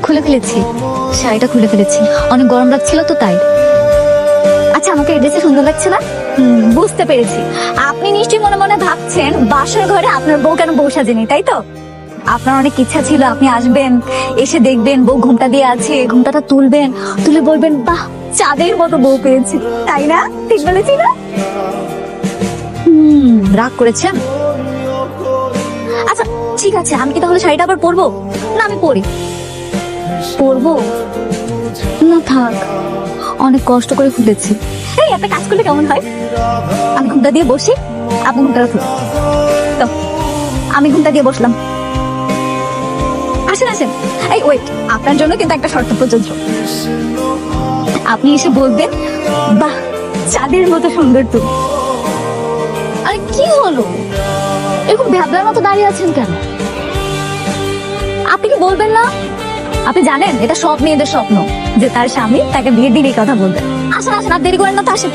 খুলে ফেলেছি, শাড়িটা খুলে ফেলেছি, অনেক গরম লাগছিল তো তাই। আচ্ছা, আমাকে এই ড্রেসে সুন্দর লাগছে না? বুঝতে পেরেছি, আপনি নিশ্চয়ই মনে মনে ভাবছেন বাসার ঘরে আপনার বউ কেন বউ সাজেনি, তাই তো? আপনার অনেক ইচ্ছা ছিল আপনি আসবেন, এসে দেখবেন বউ ঘুমটা দিয়ে আছে, ঘুমটাটা তুলবেন, তুলে বলবেন বাহ চাঁদের মতো বউ পেয়েছি, তাই না? ঠিক বলেছি না? রাগ করেছেন? আচ্ছা ঠিক আছে, আমি কি তাহলে শাড়িটা আবার পরবো? না আমি পরবো না, থাক, অনেক কষ্ট করে ফুটেছি। এই একটা কাজ করলে কেমন হয়, আমি ঘুমটা দিয়ে বসি, আপনি ঘুমটা রাখুন তো, আমি ঘুমটা দিয়ে বসলাম। আসেন আসেন, এই ওয়েট, আপনার জন্য কিন্তু একটা শর্ত প্রযোজ্য। আপনি এসে বলবেন বাহ চাঁদের মতো সুন্দর তুমি। আরে কি হলো, এরকম ভ্যাবলার মতো দাঁড়িয়ে আছেন কেন? আপনি কি বলবেন না? আপনি জানেন এটা সব মেয়েদের স্বপ্ন যে তার স্বামী তাকে বিয়ের দিন এই কথা বলবে। আসেন আসেন, আর দেরি করেন না তো, আসেন।